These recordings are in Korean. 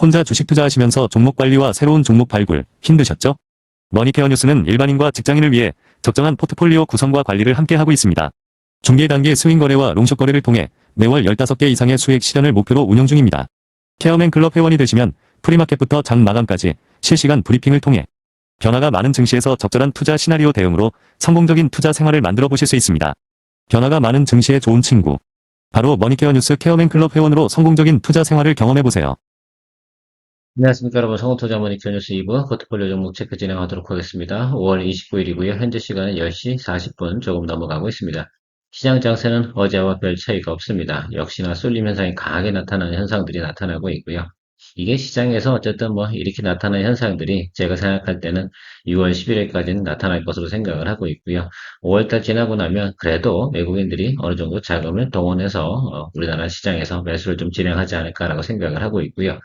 혼자 주식 투자하시면서 종목 관리와 새로운 종목 발굴 힘드셨죠? 머니케어 뉴스는 일반인과 직장인을 위해 적정한 포트폴리오 구성과 관리를 함께 하고 있습니다. 중개 단계 스윙 거래와 롱숏 거래를 통해 매월 15개 이상의 수익 실현을 목표로 운영 중입니다. 케어맨 클럽 회원이 되시면 프리마켓부터 장 마감까지 실시간 브리핑을 통해 변화가 많은 증시에서 적절한 투자 시나리오 대응으로 성공적인 투자 생활을 만들어 보실 수 있습니다. 변화가 많은 증시의 좋은 친구. 바로 머니케어 뉴스 케어맨 클럽 회원으로 성공적인 투자 생활을 경험해 보세요. 안녕하십니까 여러분, 성우투자 머니터 뉴스 2부 포트폴리오 종목 체크 진행하도록 하겠습니다. 5월 29일이고요. 현재 시간은 10시 40분 조금 넘어가고 있습니다. 시장 장세는 어제와 별 차이가 없습니다. 역시나 쏠림 현상이 강하게 나타나는 현상들이 나타나고 있고요. 이게 시장에서 어쨌든 뭐 이렇게 나타나는 현상들이 제가 생각할 때는 6월 11일까지는 나타날 것으로 생각을 하고 있고요. 5월달 지나고 나면 그래도 외국인들이 어느 정도 자금을 동원해서 우리나라 시장에서 매수를 좀 진행하지 않을까라고 생각을 하고 있고요.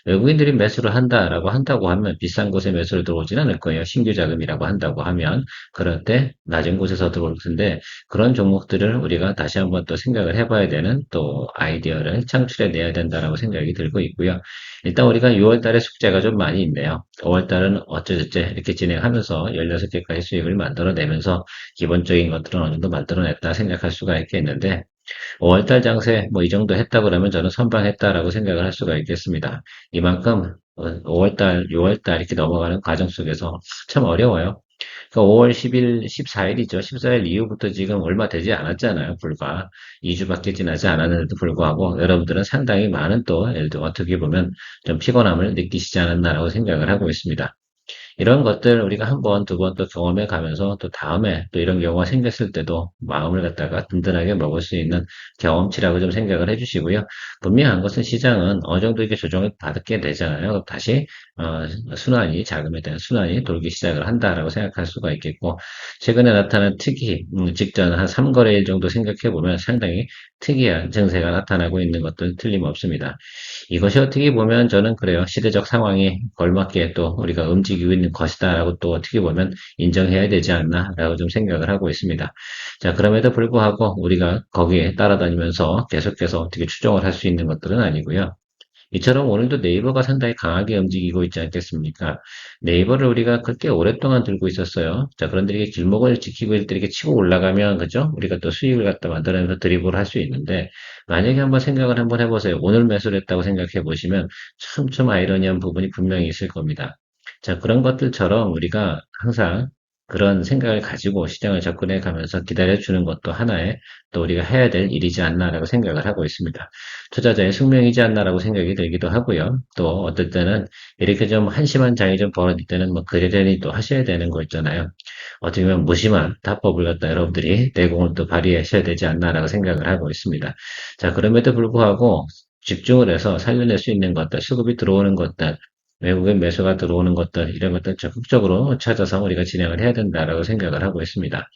외국인들이 매수를 한다고 하면 비싼 곳에 매수를 들어오진 않을 거예요. 신규 자금이라고 한다고 하면. 그럴 때 낮은 곳에서 들어올 텐데 그런 종목들을 우리가 다시 한번 또 생각을 해봐야 되는 또 아이디어를 창출해 내야 된다라고 생각이 들고 있고요. 일단 우리가 6월 달에 숙제가 좀 많이 있네요. 5월 달은 어쩌저쩌 이렇게 진행하면서 16개까지 수익을 만들어내면서 기본적인 것들은 어느 정도 만들어냈다 생각할 수가 있겠는데 5월달 장세 뭐 이 정도 했다 그러면 저는 선방했다라고 생각을 할 수가 있겠습니다. 이만큼 5월달, 6월달 이렇게 넘어가는 과정 속에서 참 어려워요. 그러니까 5월 10일, 14일이죠. 14일 이후부터 지금 얼마 되지 않았잖아요. 불과 2주밖에 지나지 않았는데도 불구하고 여러분들은 상당히 많은 또 예를 들어 어떻게 보면 좀 피곤함을 느끼시지 않았나라고 생각을 하고 있습니다. 이런 것들 우리가 한 번, 두 번 또 경험해 가면서 또 다음에 또 이런 경우가 생겼을 때도 마음을 갖다가 든든하게 먹을 수 있는 경험치라고 좀 생각을 해주시고요. 분명한 것은 시장은 어느 정도 이렇게 조정을 받게 되잖아요. 다시 순환이 자금에 대한 순환이 돌기 시작을 한다라고 생각할 수가 있겠고 최근에 나타난 특이 직전 한 3거래일 정도 생각해 보면 상당히 특이한 증세가 나타나고 있는 것도 틀림없습니다. 이것이 어떻게 보면 저는 그래요. 시대적 상황에 걸맞게 또 우리가 움직이고 있는 것이다라고 또 어떻게 보면 인정해야 되지 않나라고 좀 생각을 하고 있습니다. 자, 그럼에도 불구하고 우리가 거기에 따라다니면서 계속해서 어떻게 추종을 할 수 있는 것들은 아니고요. 이처럼 오늘도 네이버가 상당히 강하게 움직이고 있지 않겠습니까? 네이버를 우리가 그렇게 오랫동안 들고 있었어요. 자, 그런데 이게 길목을 지키고 있을 때 이렇게 치고 올라가면, 그죠? 우리가 또 수익을 갖다 만들어내면서 드리블을 할 수 있는데, 만약에 한번 생각을 한번 해보세요. 오늘 매수를 했다고 생각해 보시면 참 아이러니한 부분이 분명히 있을 겁니다. 자, 그런 것들처럼 우리가 항상 그런 생각을 가지고 시장을 접근해 가면서 기다려주는 것도 하나의 또 우리가 해야 될 일이지 않나라고 생각을 하고 있습니다. 투자자의 숙명이지 않나라고 생각이 들기도 하고요. 또 어떨 때는 이렇게 좀 한심한 장이 좀 벌어질 때는 뭐 그러려니 또 하셔야 되는 거 있잖아요. 어떻게 보면 무심한 타법을 갖다 여러분들이 내공을 또 발휘하셔야 되지 않나라고 생각을 하고 있습니다. 자, 그럼에도 불구하고 집중을 해서 살려낼 수 있는 것들, 수급이 들어오는 것들, 외국인 매수가 들어오는 것들, 이런 것들 적극적으로 찾아서 우리가 진행을 해야 된다라고 생각을 하고 있습니다.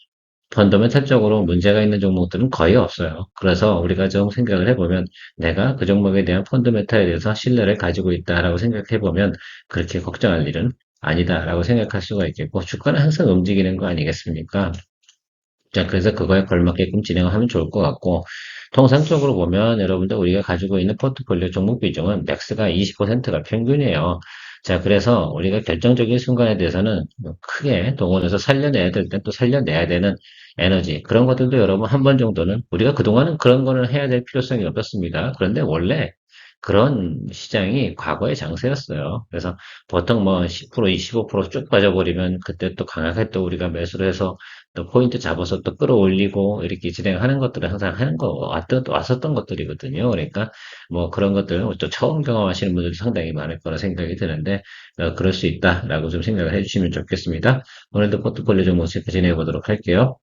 펀더멘탈적으로 문제가 있는 종목들은 거의 없어요. 그래서 우리가 좀 생각을 해보면 내가 그 종목에 대한 펀더멘탈에 대해서 신뢰를 가지고 있다라고 생각해보면 그렇게 걱정할 일은 아니다라고 생각할 수가 있겠고 주가는 항상 움직이는 거 아니겠습니까? 자, 그래서 그거에 걸맞게끔 진행을 하면 좋을 것 같고 통상적으로 보면 여러분들 우리가 가지고 있는 포트폴리오 종목 비중은 맥스가 20%가 평균이에요. 자, 그래서 우리가 결정적인 순간에 대해서는 크게 동원해서 살려내야 될 땐 또 살려내야 되는 에너지, 그런 것들도 여러분 한 번 정도는 우리가 그동안은 그런 거는 해야 될 필요성이 없었습니다. 그런데 원래 그런 시장이 과거의 장세였어요. 그래서 보통 뭐 10%, 25%쭉 빠져버리면 그때 또 강하게 또 우리가 매수를 해서 또 포인트 잡아서 또 끌어올리고 이렇게 진행하는 것들을 항상 하는 거 왔었던 것들이거든요. 그러니까 뭐 그런 것들 또 처음 경험하시는 분들도 상당히 많을 거라 생각이 드는데 그럴 수 있다라고 좀 생각을 해주시면 좋겠습니다. 오늘도 포트폴리오 종목 체크 진행해 보도록 할게요.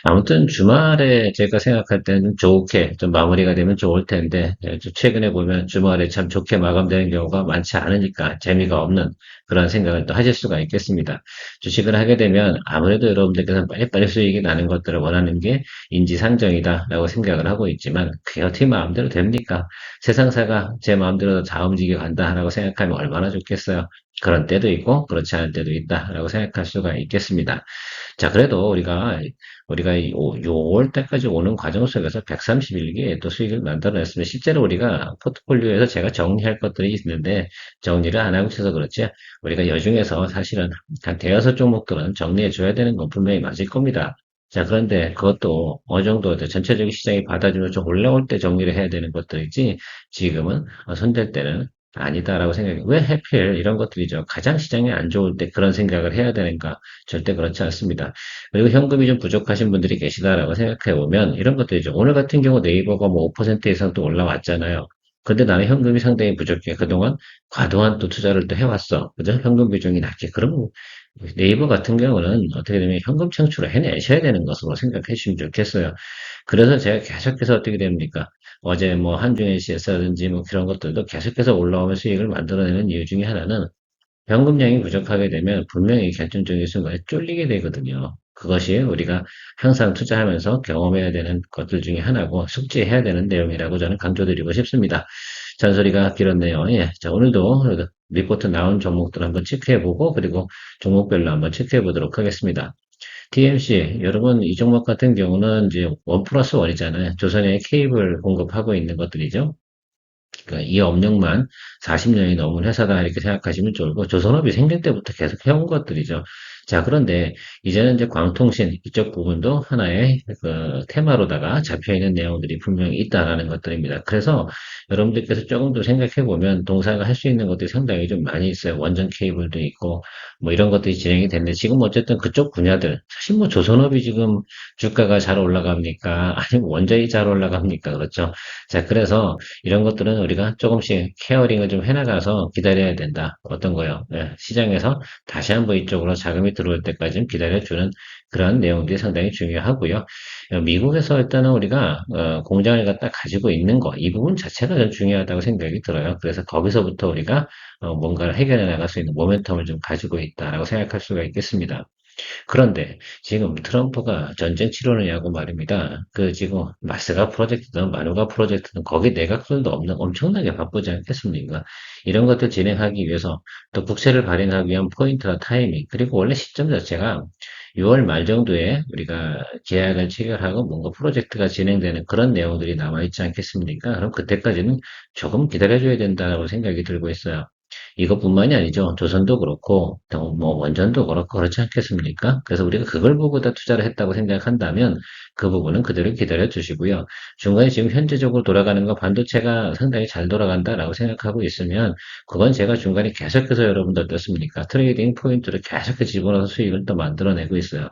아무튼 주말에 제가 생각할 때는 좋게 좀 마무리가 되면 좋을 텐데 최근에 보면 주말에 참 좋게 마감되는 경우가 많지 않으니까 재미가 없는 그런 생각을 또 하실 수가 있겠습니다. 주식을 하게 되면 아무래도 여러분들께서 빨리빨리 수익이 나는 것들을 원하는 게 인지상정이다라고 생각을 하고 있지만 그게 어떻게 마음대로 됩니까? 세상사가 제 마음대로 다 움직여 간다라고 생각하면 얼마나 좋겠어요. 그런 때도 있고 그렇지 않은 때도 있다라고 생각할 수가 있겠습니다. 자, 그래도 우리가 이 5월 때까지 오는 과정 속에서 131개의 또 수익을 만들어냈으면 실제로 우리가 포트폴리오에서 제가 정리할 것들이 있는데 정리를 안 하고 있어서 그렇지 우리가 여중에서 사실은 한 대여섯 종목들은 정리해 줘야 되는 건 분명히 맞을 겁니다. 자, 그런데 그것도 어느 정도 전체적인 시장이 받아주면 좀 올라올 때 정리를 해야 되는 것들이지 지금은 손댈 때는 아니다라고 생각해요. 왜 하필 이런 것들이죠. 가장 시장이 안 좋을 때 그런 생각을 해야 되는가? 절대 그렇지 않습니다. 그리고 현금이 좀 부족하신 분들이 계시다라고 생각해 보면 이런 것들이죠. 오늘 같은 경우 네이버가 뭐 5% 이상 또 올라왔잖아요. 근데 나는 현금이 상당히 부족해. 그동안 과도한 또 투자를 또 해왔어. 그죠? 현금 비중이 낮게. 그럼 네이버 같은 경우는 어떻게 되면 현금 창출을 해내셔야 되는 것으로 생각해 주시면 좋겠어요. 그래서 제가 계속해서 어떻게 됩니까? 어제 뭐 한중일 씨에서든지 뭐 그런 것들도 계속해서 올라오면 수익을 만들어내는 이유 중에 하나는 현금량이 부족하게 되면 분명히 결정적인 순간에 쫄리게 되거든요. 그것이 우리가 항상 투자하면서 경험해야 되는 것들 중에 하나고 숙지해야 되는 내용이라고 저는 강조드리고 싶습니다. 잔소리가 길었네요. 예. 자, 오늘도 리포트 나온 종목들 한번 체크해보고 그리고 종목별로 한번 체크해보도록 하겠습니다. TMC, 여러분, 이 종목 같은 경우는 이제 원 플러스 원이잖아요. 조선의 케이블 공급하고 있는 것들이죠. 그러니까 이 업력만 40년이 넘은 회사다 이렇게 생각하시면 좋고 조선업이 생길 때부터 계속 해온 것들이죠. 자, 그런데 이제는 이제 광통신 이쪽 부분도 하나의 그 테마로다가 잡혀 있는 내용들이 분명히 있다라는 것들입니다. 그래서 여러분들께서 조금 더 생각해 보면 동사가 할 수 있는 것들이 상당히 좀 많이 있어요. 원전 케이블도 있고 뭐 이런 것들이 진행이 됐는데 지금 어쨌든 그쪽 분야들 사실 뭐 조선업이 지금 주가가 잘 올라갑니까? 아니면 원전이 잘 올라갑니까? 그렇죠. 자, 그래서 이런 것들은 우리가 조금씩 케어링을 좀 해나가서 기다려야 된다. 어떤 거요? 예, 시장에서 다시 한번 이쪽으로 자금이 들어올 때까지는 기다려주는 그런 내용들이 상당히 중요하고요. 미국에서 일단은 우리가 공장을 갖다 가지고 있는 거, 이 부분 자체가 좀 중요하다고 생각이 들어요. 그래서 거기서부터 우리가 뭔가를 해결해 나갈 수 있는 모멘텀을 좀 가지고 있다라고 생각할 수가 있겠습니다. 그런데 지금 트럼프가 전쟁 치르느냐고 말입니다. 그 지금 마스가 프로젝트든 마누가 프로젝트든 거기 내각들도 없는 엄청나게 바쁘지 않겠습니까? 이런 것들 진행하기 위해서 또 국세를 발행하기 위한 포인트와 타이밍 그리고 원래 시점 자체가 6월 말 정도에 우리가 계약을 체결하고 뭔가 프로젝트가 진행되는 그런 내용들이 남아 있지 않겠습니까? 그럼 그때까지는 조금 기다려줘야 된다고 생각이 들고 있어요. 이것뿐만이 아니죠. 조선도 그렇고, 뭐 원전도 그렇고 그렇지 않겠습니까? 그래서 우리가 그걸 보고 다 투자를 했다고 생각한다면 그 부분은 그대로 기다려 주시고요. 중간에 지금 현재적으로 돌아가는 거 반도체가 상당히 잘 돌아간다라고 생각하고 있으면 그건 제가 중간에 계속해서 여러분들 어떻습니까? 트레이딩 포인트를 계속해서 집어넣어서 수익을 또 만들어내고 있어요.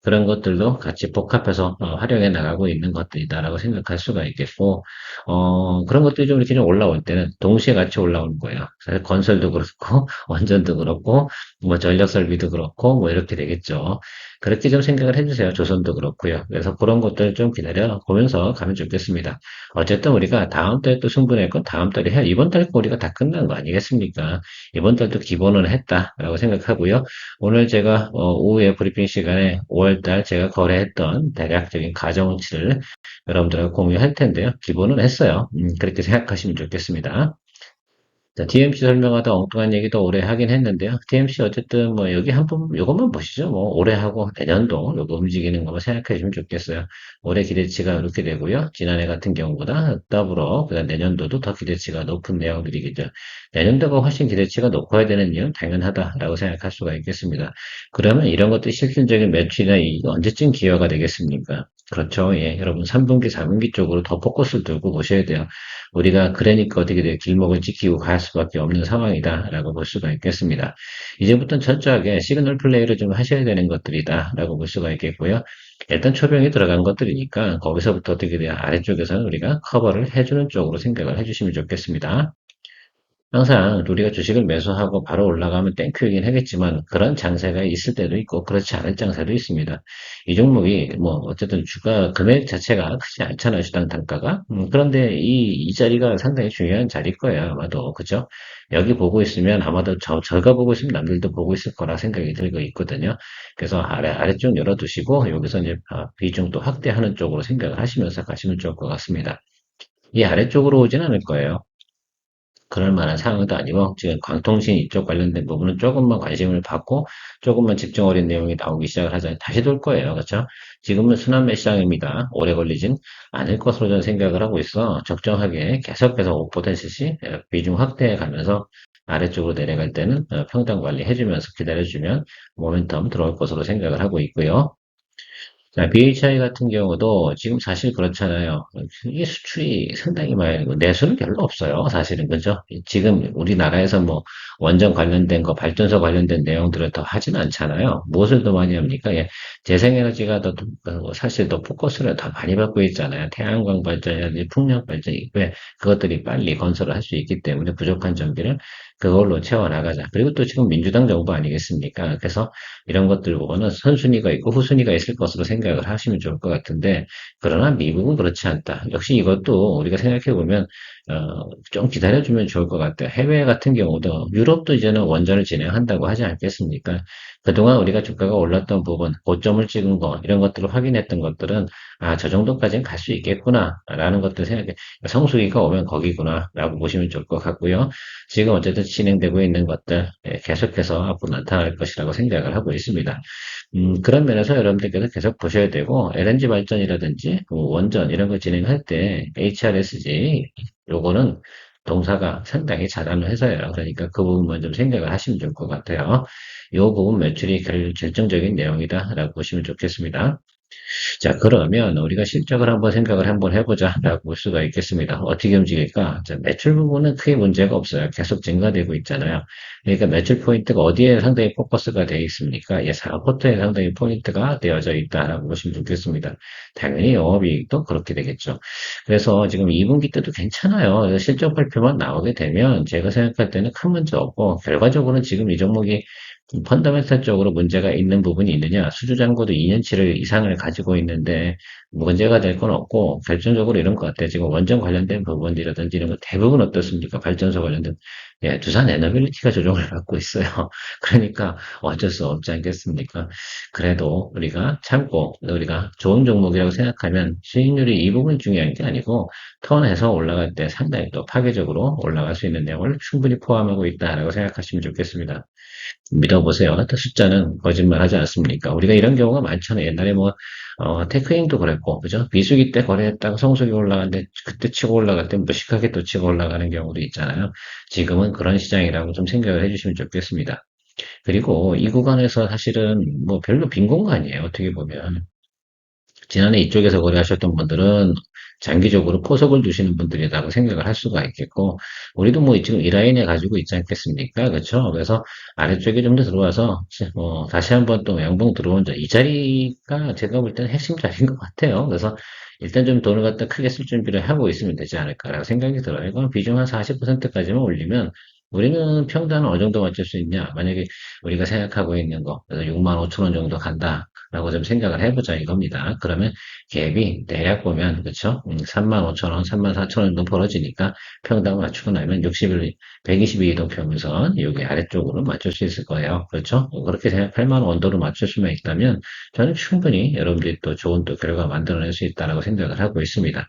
그런 것들도 같이 복합해서 활용해 나가고 있는 것들이다라고 생각할 수가 있겠고, 그런 것들이 좀 이렇게 좀 올라올 때는 동시에 같이 올라오는 거예요. 사실 건설도 그렇고, 원전도 그렇고, 뭐 전력 설비도 그렇고, 뭐 이렇게 되겠죠. 그렇게 좀 생각을 해주세요. 조선도 그렇고요. 그래서 그런 것들 좀 기다려 보면서 가면 좋겠습니다. 어쨌든 우리가 다음 달에 또 승부낼 건 다음 달에 해. 이번 달 거 우리가 다 끝난 거 아니겠습니까? 이번 달도 기본은 했다라고 생각하고요. 오늘 제가 오후에 브리핑 시간에 5월달 제가 거래했던 대략적인 가정치를 여러분들하고 공유할 텐데요. 기본은 했어요. 그렇게 생각하시면 좋겠습니다. 자, DMC 설명하다 엉뚱한 얘기도 오래 하긴 했는데요. DMC 어쨌든 뭐 여기 한 번, 요것만 보시죠. 뭐 올해 하고 내년도 요거 움직이는 거만 생각해 주면 좋겠어요. 올해 기대치가 이렇게 되고요. 지난해 같은 경우보다 더불어 그다음 내년도도 더 기대치가 높은 내용들이겠죠. 내년도가 훨씬 기대치가 높아야 되는 이유는 당연하다라고 생각할 수가 있겠습니다. 그러면 이런 것들이 실질적인 매출이나 이익이 언제쯤 기여가 되겠습니까? 그렇죠. 예, 여러분 3분기, 4분기 쪽으로 더 포커스를 두고 보셔야 돼요. 우리가 그러니까 어떻게 돼요? 길목을 지키고 갈 수밖에 없는 상황이다라고 볼 수가 있겠습니다. 이제부터는 철저하게 시그널 플레이를 좀 하셔야 되는 것들이다라고 볼 수가 있겠고요. 일단 초병이 들어간 것들이니까 거기서부터 어떻게 돼요? 아래쪽에서는 우리가 커버를 해주는 쪽으로 생각을 해주시면 좋겠습니다. 항상 우리가 주식을 매수하고 바로 올라가면 땡큐이긴 하겠지만 그런 장세가 있을 때도 있고 그렇지 않을 장세도 있습니다. 이 종목이 뭐 어쨌든 주가 금액 자체가 크지 않잖아요. 주당 단가가. 그런데 이 자리가 상당히 중요한 자리일 거예요. 아마도. 그죠? 여기 보고 있으면 아마도 저가 보고 있으면 남들도 보고 있을 거라 생각이 들고 있거든요. 그래서 아래쪽 열어두시고 여기서 이제 비중도 확대하는 쪽으로 생각을 하시면서 가시면 좋을 것 같습니다. 이 아래쪽으로 오진 않을 거예요. 그럴 만한 상황도 아니고 지금 광통신 이쪽 관련된 부분은 조금만 관심을 받고 조금만 집중 어린 내용이 나오기 시작을 하자 다시 돌 거예요. 그렇죠? 지금은 순환매 시장입니다. 오래 걸리진 않을 것으로 저는 생각을 하고 있어 적정하게 계속해서 5%씩 비중 확대해 가면서 아래쪽으로 내려갈 때는 평단 관리 해주면서 기다려주면 모멘텀 들어올 것으로 생각을 하고 있고요. 자, BHI 같은 경우도 지금 사실 그렇잖아요. 이게 수출이 상당히 많이, 내수는 별로 없어요. 사실은, 그죠? 지금 우리나라에서 뭐, 원전 관련된 거, 발전소 관련된 내용들을 더 하진 않잖아요. 무엇을 더 많이 합니까? 예, 재생에너지가 더, 사실 더 포커스를 더 많이 받고 있잖아요. 태양광 발전이라든지 풍력 발전이, 왜, 그것들이 빨리 건설을 할 수 있기 때문에 부족한 전기를 그걸로 채워나가자. 그리고 또 지금 민주당 정부 아니겠습니까? 그래서 이런 것들 보고는 선순위가 있고 후순위가 있을 것으로 생각을 하시면 좋을 것 같은데, 그러나 미국은 그렇지 않다. 역시 이것도 우리가 생각해 보면 좀 기다려주면 좋을 것 같아요. 해외 같은 경우도 유럽도 이제는 원전을 진행한다고 하지 않겠습니까? 그동안 우리가 주가가 올랐던 부분, 고점을 찍은 거, 이런 것들을 확인했던 것들은, 아, 저 정도까지는 갈 수 있겠구나, 라는 것들 생각해, 성수기가 오면 거기구나, 라고 보시면 좋을 것 같고요. 지금 어쨌든 진행되고 있는 것들, 계속해서 앞으로 나타날 것이라고 생각을 하고 있습니다. 그런 면에서 여러분들께서 계속 보셔야 되고, LNG 발전이라든지, 원전 이런 거 진행할 때, HRSG, 요거는 동사가 상당히 잘하는 회사예요. 그러니까 그 부분만 좀 생각을 하시면 좋을 것 같아요. 요 부분 매출이 결정적인 내용이다라고 보시면 좋겠습니다. 자, 그러면 우리가 실적을 한번 생각을 한번 해보자라고 볼 수가 있겠습니다. 어떻게 움직일까? 자, 매출 부분은 크게 문제가 없어요. 계속 증가되고 있잖아요. 그러니까 매출 포인트가 어디에 상당히 포커스가 되어 있습니까? 예, 4쿼터에 상당히 포인트가 되어져 있다라고 보시면 좋겠습니다. 당연히 영업이익도 그렇게 되겠죠. 그래서 지금 2분기 때도 괜찮아요. 그래서 실적 발표만 나오게 되면 제가 생각할 때는 큰 문제 없고, 결과적으로는 지금 이 종목이 펀더멘탈적으로 문제가 있는 부분이 있느냐? 수주잔고도 2년치를 이상을 가지고 있는데 문제가 될 건 없고 결정적으로 이런 것 같아요. 지금 원전 관련된 부분이라든지 이런 거 대부분 어떻습니까? 발전소 관련된 예, 두산 에너빌리티가 조정을 받고 있어요. 그러니까 어쩔 수 없지 않겠습니까? 그래도 우리가 참고 우리가 좋은 종목이라고 생각하면 수익률이 이 부분 중요한 게 아니고 턴에서 올라갈 때 상당히 또 파괴적으로 올라갈 수 있는 내용을 충분히 포함하고 있다라고 생각하시면 좋겠습니다. 믿어보세요. 숫자는 거짓말 하지 않습니까? 우리가 이런 경우가 많잖아요. 옛날에 뭐, 테크인도 그랬고, 그죠? 비수기 때 거래했다가 성수기 올라가는데, 그때 치고 올라갈 때 무식하게 또 치고 올라가는 경우도 있잖아요. 지금은 그런 시장이라고 좀 생각을 해주시면 좋겠습니다. 그리고 이 구간에서 사실은 뭐 별로 빈 공간이에요. 어떻게 보면. 지난해 이쪽에서 거래하셨던 분들은 장기적으로 포석을 두시는 분들이라고 생각을 할 수가 있겠고, 우리도 뭐 지금 이 라인에 가지고 있지 않겠습니까? 그렇죠? 그래서 아래쪽에 좀 더 들어와서, 다시 한번 또 양봉 들어온 이 자리가 제가 볼 때는 핵심 자리인 것 같아요. 그래서 일단 좀 돈을 갖다 크게 쓸 준비를 하고 있으면 되지 않을까라고 생각이 들어요. 이건 비중 한 40%까지만 올리면 우리는 평단은 어느 정도 맞출 수 있냐? 만약에 우리가 생각하고 있는 거, 그래서 6만 5천 원 정도 간다. 라고 좀 생각을 해보자 이겁니다. 그러면 갭이 대략 보면 그쵸? 3만 5천 원, 3만 4천 원 정도 벌어지니까 평당 맞추고 나면 60일, 120일 이동 평균선 여기 아래쪽으로 맞출 수 있을 거예요. 그렇죠? 그렇게 생각할 만한 원도로 맞출 수만 있다면 저는 충분히 여러분들이 또 좋은 또 결과 만들어낼 수 있다라고 생각을 하고 있습니다.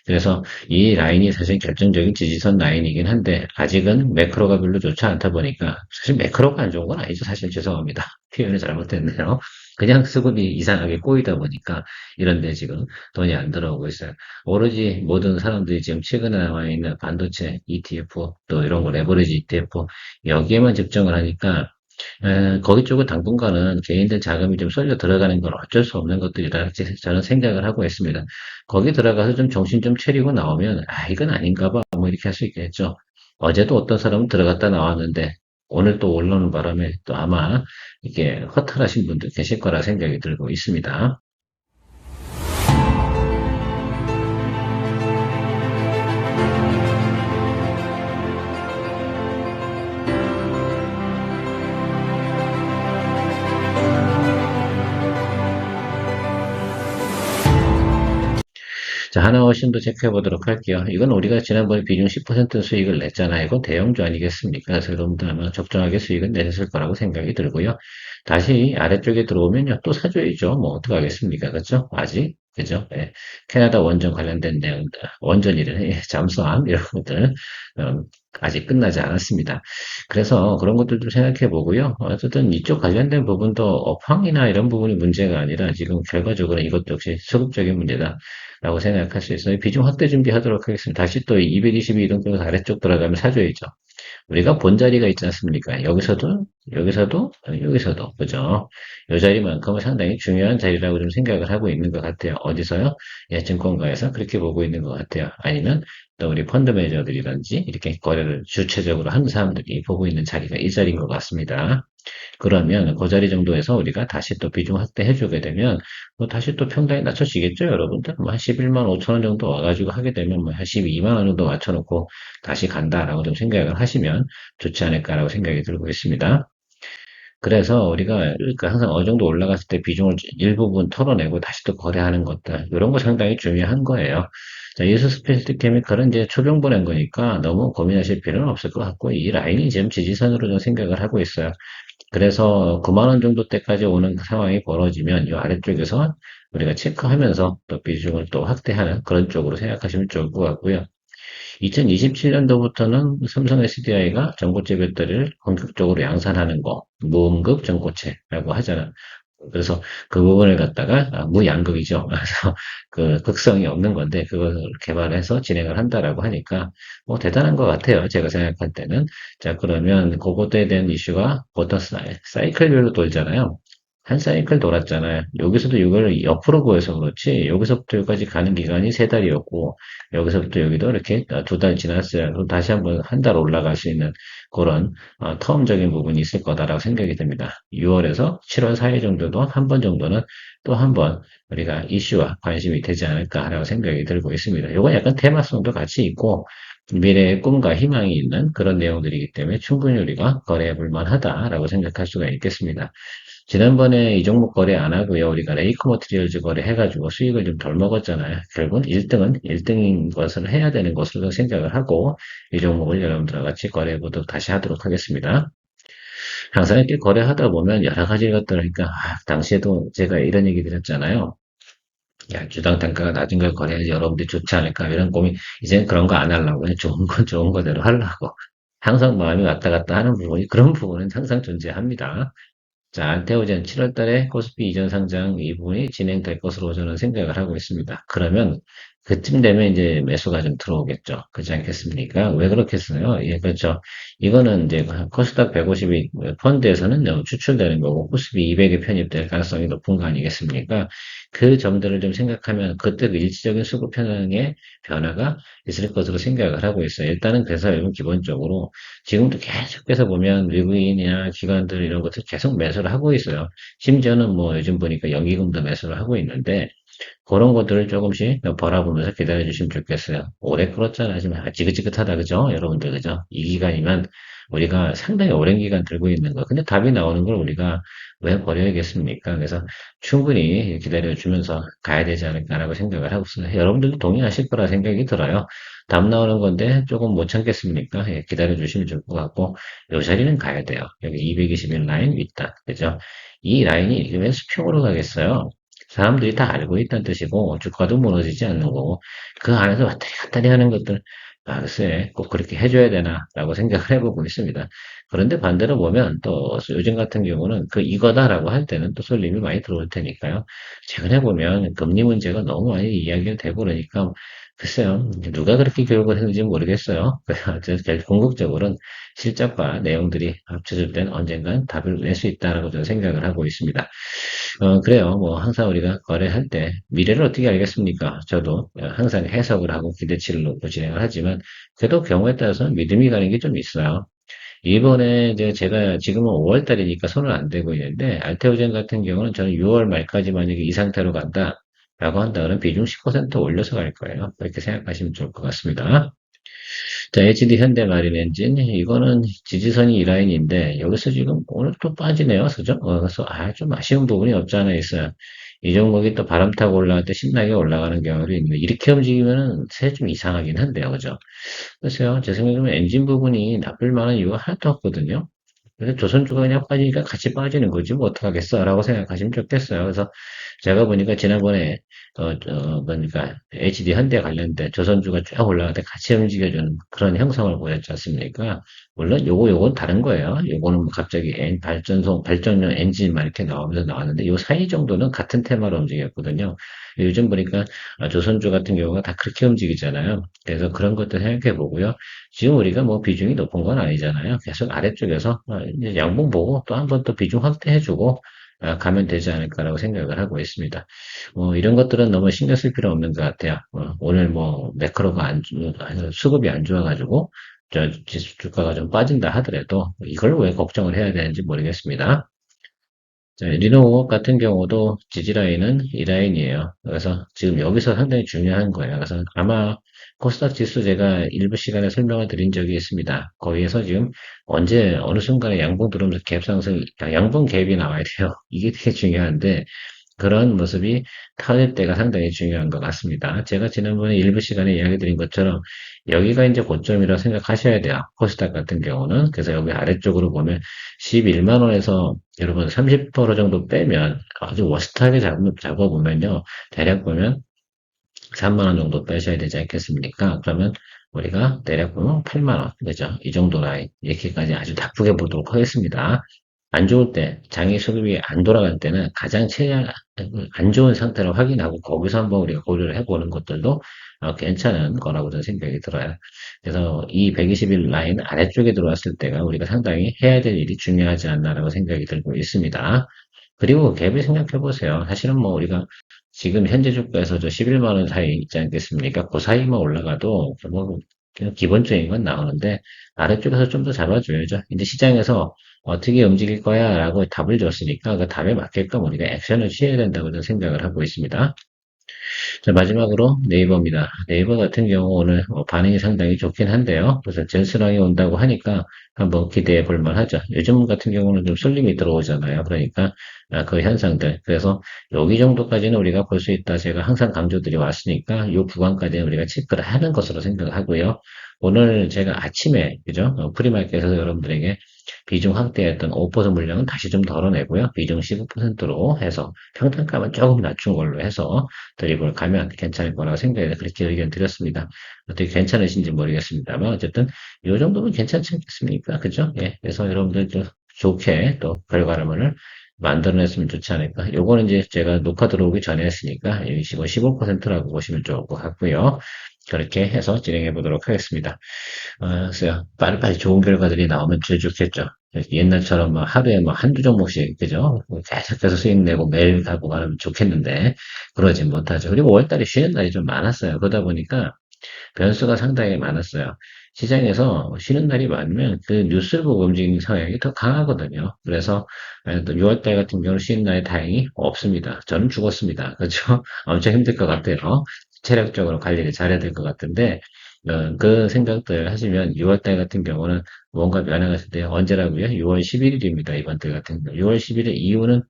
그래서 이 라인이 사실 결정적인 지지선 라인이긴 한데 아직은 매크로가 별로 좋지 않다 보니까 사실 매크로가 안 좋은 건 아니죠. 사실 죄송합니다. 표현이 잘못됐네요. 그냥 수급이 이상하게 꼬이다 보니까 이런데 지금 돈이 안 들어오고 있어요. 오로지 모든 사람들이 지금 최근에 나와 있는 반도체 ETF 또 이런 거 레버리지 ETF 여기에만 집중을 하니까 거기 쪽은 당분간은 개인들 자금이 좀 쏠려 들어가는 건 어쩔 수 없는 것들이라 저는 생각을 하고 있습니다. 거기 들어가서 좀 정신 좀 차리고 나오면 아 이건 아닌가 봐 뭐 이렇게 할 수 있겠죠. 어제도 어떤 사람은 들어갔다 나왔는데 오늘 또 올라오는 바람에 또 아마 이게 허탈하신 분들 계실 거라 생각이 들고 있습니다. 자, 하나원심도 체크해 보도록 할게요. 이건 우리가 지난번에 비중 10% 수익을 냈잖아요. 이건 대형주 아니겠습니까? 그래서 여러분들 아마 적정하게 수익은 내셨을 거라고 생각이 들고요. 다시 아래쪽에 들어오면요. 또 사줘야죠. 뭐, 어떡하겠습니까? 그죠? 아직. 그죠? 예. 캐나다 원전 관련된 내용들, 원전이래, 예, 잠수함, 이런 것들, 아직 끝나지 않았습니다. 그래서 그런 것들도 생각해 보고요. 어쨌든 이쪽 관련된 부분도 업황이나 이런 부분이 문제가 아니라 지금 결과적으로 이것도 역시 수급적인 문제다라고 생각할 수 있어요. 비중 확대 준비하도록 하겠습니다. 다시 또 222등급 아래쪽 들어가면 사줘야죠. 우리가 본 자리가 있지 않습니까? 여기서도, 그죠? 이 자리만큼은 상당히 중요한 자리라고 좀 생각을 하고 있는 것 같아요. 어디서요? 예, 증권가에서 그렇게 보고 있는 것 같아요. 아니면 또 우리 펀드 매니저들이든지 이렇게 거래를 주체적으로 하는 사람들이 보고 있는 자리가 이 자리인 것 같습니다. 그러면 그 자리 정도에서 우리가 다시 또 비중 확대해주게 되면 뭐 다시 또 평단이 낮춰지겠죠, 여러분들? 뭐한 11만 5천 원 정도 와가지고 하게 되면 뭐 한 12만 원 정도 맞춰놓고 다시 간다라고 좀 생각을 하시면 좋지 않을까라고 생각이 들고 있습니다. 그래서 우리가 그러니까 항상 어느 정도 올라갔을 때 비중을 일부분 털어내고 다시 또 거래하는 것들 이런 거 상당히 중요한 거예요. 자, 예수 스페셜티 케미칼은 이제 초병 보낸 거니까 너무 고민하실 필요는 없을 것 같고 이 라인이 지금 지지선으로 좀 생각을 하고 있어요. 그래서 9만 원 정도 때까지 오는 그 상황이 벌어지면 이 아래쪽에서 우리가 체크하면서 또 비중을 또 확대하는 그런 쪽으로 생각하시면 좋을 것 같고요. 2027년도부터는 삼성 SDI가 전고체 배터리를 본격적으로 양산하는 거, 무음급 전고체라고 하잖아. 그래서 그 부분을 갖다가 무양극이죠. 그래서 그 극성이 없는 건데 그걸 개발해서 진행을 한다라고 하니까 뭐 대단한 것 같아요. 제가 생각할 때는. 자, 그러면 그것에 대한 이슈가 보통 사이클별로 돌잖아요. 한 사이클 돌았잖아요. 여기서도 이걸 옆으로 보여서 그렇지 여기서부터 여기까지 가는 기간이 세 달이었고 여기서부터 여기도 이렇게 두 달 지났어요. 그럼 다시 한번 한 달 올라갈 수 있는 그런 텀적인 부분이 있을 거다라고 생각이 듭니다. 6월에서 7월 사이 정도도 한 번 정도는 또 한 번 우리가 이슈와 관심이 되지 않을까라고 생각이 들고 있습니다. 이건 약간 테마성도 같이 있고 미래의 꿈과 희망이 있는 그런 내용들이기 때문에 충분히 우리가 거래해 볼 만하다라고 생각할 수가 있겠습니다. 지난번에 이 종목 거래 안 하고요. 우리가 레이크 머티리얼즈 거래해가지고 수익을 좀 덜 먹었잖아요. 결국은 1등은 1등인 것을 해야 되는 것으로 생각을 하고 이 종목을 여러분들과 같이 거래해 보도록 다시 하도록 하겠습니다. 항상 이렇게 거래하다 보면 여러 가지 것들, 그러니까, 당시에도 제가 이런 얘기 드렸잖아요. 야, 주당 단가가 낮은 걸 거래해야지 여러분들이 좋지 않을까, 이런 고민, 이제는 그런 거 안 하려고, 그냥 좋은 건 좋은 거대로 하려고. 항상 마음이 왔다 갔다 하는 부분이, 그런 부분은 항상 존재합니다. 자, 안테오젠 7월 달에 코스피 이전 상장 이 부분이 진행될 것으로 저는 생각을 하고 있습니다. 그러면 그쯤 되면 이제 매수가 좀 들어오겠죠. 그렇지 않겠습니까? 왜 그렇겠어요? 예, 그렇죠. 이거는 이제 코스닥 150이 펀드에서는 너무 추출되는 거고 코스피 200에 편입될 가능성이 높은 거 아니겠습니까? 그 점들을 좀 생각하면 그때 그 일시적인 수급 현황의 변화가 있을 것으로 생각을 하고 있어요. 일단은 그래서 여러분 기본적으로 지금도 계속해서 보면 외국인이나 기관들 이런 것들 계속 매수를 하고 있어요. 심지어는 뭐 요즘 보니까 연기금도 매수를 하고 있는데 그런 것들을 조금씩 바라보면서 기다려 주시면 좋겠어요. 오래 끌었잖아요. 지금 지긋지긋하다 그죠? 여러분들 그죠? 이 기간이면 우리가 상당히 오랜 기간 들고 있는 거. 근데 답이 나오는 걸 우리가 왜 버려야겠습니까? 그래서 충분히 기다려 주면서 가야 되지 않을까라고 생각을 하고 있습니다. 여러분들도 동의하실 거라 생각이 들어요. 답 나오는 건데 조금 못 참겠습니까? 예, 기다려 주시면 좋을 것 같고 요 자리는 가야 돼요. 여기 221 라인 윗단 그죠? 이 라인이 이게 왜 수평으로 가겠어요? 사람들이 다 알고 있다는 뜻이고 주가도 무너지지 않는 거고 그 안에서 왔다리 갔다리 하는 것들 글쎄 꼭 그렇게 해줘야 되나라고 생각을 해보고 있습니다. 그런데 반대로 보면 또 요즘 같은 경우는 그 이거다라고 할 때는 또 쏠림이 많이 들어올 테니까요. 최근에 보면 금리 문제가 너무 많이 이야기가 되고 그러니까 글쎄요 누가 그렇게 교육을 했는지 모르겠어요. 그래서 궁극적으로는 실적과 내용들이 합쳐질 때는 언젠간 답을 낼 수 있다라고 저는 생각을 하고 있습니다. 그래요. 뭐, 항상 우리가 거래할 때, 미래를 어떻게 알겠습니까? 저도 항상 해석을 하고 기대치를 놓고 진행을 하지만, 그래도 경우에 따라서는 믿음이 가는 게 좀 있어요. 이번에 이제 제가 지금은 5월 달이니까 손을 안 대고 있는데, 알테오젠 같은 경우는 저는 6월 말까지 만약에 이 상태로 간다, 라고 한다, 그러면 비중 10% 올려서 갈 거예요. 그렇게 생각하시면 좋을 것 같습니다. 자, HD 현대마린 엔진. 이거는 지지선이 이 라인인데, 여기서 지금 오늘 또 빠지네요. 그죠? 그래서, 좀 아쉬운 부분이 없지 않아 있어요. 이 종목이 또 바람 타고 올라갈 때 신나게 올라가는 경우도 있는데, 이렇게 움직이면은 새 좀 이상하긴 한데요. 그죠? 글쎄요. 제 생각에는 엔진 부분이 나쁠 만한 이유가 하나도 없거든요. 그래서 조선주가 그냥 빠지니까 같이 빠지는 거지, 뭐 어떡하겠어, 라고 생각하시면 좋겠어요. 그래서 제가 보니까 지난번에, 그러니까 HD 현대 관련된 조선주가 쭉 올라갈 때 같이 움직여주는 그런 형성을 보였지 않습니까? 물론 요건 다른 거예요. 요거는 뭐 갑자기 발전용 엔진만 이렇게 나오면서 나왔는데, 요 사이 정도는 같은 테마로 움직였거든요. 요즘 보니까 조선주 같은 경우가 다 그렇게 움직이잖아요. 그래서 그런 것도 생각해 보고요. 지금 우리가 뭐 비중이 높은 건 아니잖아요. 계속 아래쪽에서 이제 양봉 보고 또 한 번 또 비중 확대해주고 가면 되지 않을까라고 생각을 하고 있습니다. 이런 것들은 너무 신경 쓸 필요 없는 것 같아요. 오늘 뭐 매크로가 수급이 안 좋아가지고 지수 주가가 좀 빠진다 하더라도 이걸 왜 걱정을 해야 되는지 모르겠습니다. 자, 리노공업 같은 경우도 지지라인은 이 라인이에요. 그래서 지금 여기서 상당히 중요한 거예요. 그래서 아마 코스닥 지수 제가 일부 시간에 설명을 드린 적이 있습니다. 거기에서 지금 언제 어느 순간에 양봉 들어오면서 갭 상승, 양봉 갭이 나와야 돼요. 이게 되게 중요한데 그런 모습이 터질 때가 상당히 중요한 것 같습니다. 제가 지난번에 일부 시간에 이야기 드린 것처럼 여기가 이제 고점이라고 생각하셔야 돼요. 코스닥 같은 경우는. 그래서 여기 아래쪽으로 보면 11만 원에서 여러분 30% 정도 빼면 아주 워스트하게 잡아보면요. 대략 보면 3만 원 정도 빼셔야 되지 않겠습니까? 그러면 우리가 대략 보면 8만 원, 그죠? 이 정도 라인 이렇게까지 아주 나쁘게 보도록 하겠습니다. 안 좋을 때, 장기 수급이 안 돌아갈 때는 가장 최악, 안 좋은 상태를 확인하고 거기서 한번 우리가 고려를 해보는 것들도 괜찮은 거라고 저는 생각이 들어요. 그래서 이 120일 라인 아래쪽에 들어왔을 때가 우리가 상당히 해야 될 일이 중요하지 않나라고 생각이 들고 있습니다. 그리고 갭을 생각해 보세요. 사실은 뭐 우리가 지금 현재 주가에서 저 11만 원 사이 있지 않겠습니까? 그 사이만 올라가도 뭐 그냥 기본적인 건 나오는데 아래쪽에서 좀 더 잡아줘야죠. 이제 시장에서 어떻게 움직일 거야 라고 답을 줬으니까 그 답에 맞게끔 우리가 액션을 취해야 된다고 저는 생각을 하고 있습니다. 자, 마지막으로 네이버입니다. 네이버 같은 경우 오늘 반응이 상당히 좋긴 한데요. 그래서 젠스랑이 온다고 하니까 한번 기대해 볼 만하죠. 요즘 같은 경우는 좀 쏠림이 들어오잖아요. 그러니까 그 현상들. 그래서 여기 정도까지는 우리가 볼 수 있다. 제가 항상 강조드려 왔으니까 이 구간까지는 우리가 체크를 하는 것으로 생각하고요. 오늘 제가 아침에 그죠? 프리마켓에서 여러분들에게 비중 확대했던 5% 물량은 다시 좀 덜어내고요. 비중 15%로 해서 평단가만 조금 낮춘 걸로 해서 드리블 가면 괜찮을 거라고 생각해서 그렇게 의견 드렸습니다. 어떻게 괜찮으신지 모르겠습니다만 어쨌든 이 정도면 괜찮지 않겠습니까? 그죠? 예. 그래서 여러분들 좀 좋게 또 결과물을 만들어냈으면 좋지 않을까. 요거는 이제 제가 녹화 들어오기 전에 했으니까 여기 15%라고 보시면 좋을 것 같고요. 그렇게 해서 진행해 보도록 하겠습니다. 글쎄요. 빨리빨리 좋은 결과들이 나오면 제일 좋겠죠. 옛날처럼 뭐 하루에 뭐 한두 종목씩, 그죠? 계속해서 수익 내고 매일 가고 가면 좋겠는데, 그러진 못하죠. 그리고 5월달에 쉬는 날이 좀 많았어요. 그러다 보니까 변수가 상당히 많았어요. 시장에서 쉬는 날이 많으면 그 뉴스를 보고 움직이는 성향이 더 강하거든요. 그래서 6월달 같은 경우는 쉬는 날이 다행히 없습니다. 저는 죽었습니다. 그렇죠? 엄청 힘들 것 같아요. 체력적으로 관리를 잘해야 될 것 같은데 그 생각들 하시면 6월달 같은 경우는 뭔가 변화가 때 언제라고요? 6월 11일입니다. 이번 달 같은 경우. 6월 11일 이후는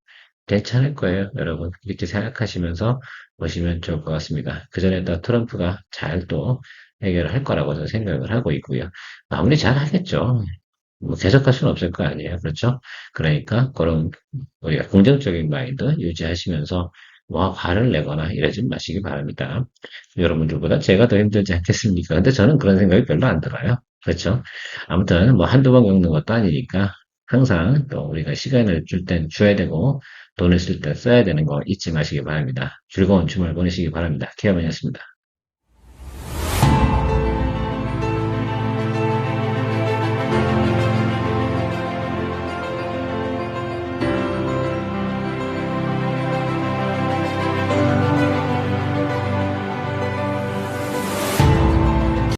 괜찮을 거예요, 여러분. 이렇게 생각하시면서 보시면 좋을 것 같습니다. 그 전에 또 트럼프가 잘 또 해결을 할 거라고 저는 생각을 하고 있고요. 마무리 잘 하겠죠. 뭐 계속할 수는 없을 거 아니에요. 그렇죠? 그러니까 그런 우리가 긍정적인 마인드 유지하시면서 뭐 화를 내거나 이러지 마시기 바랍니다. 여러분들보다 제가 더 힘들지 않겠습니까? 근데 저는 그런 생각이 별로 안 들어요. 그렇죠? 아무튼 뭐 한두 번 겪는 것도 아니니까 항상 또 우리가 시간을 줄 땐 줘야 되고 돈을 쓸 때 써야 되는 거 잊지 마시기 바랍니다. 즐거운 주말 보내시기 바랍니다. 케어맨이었습니다.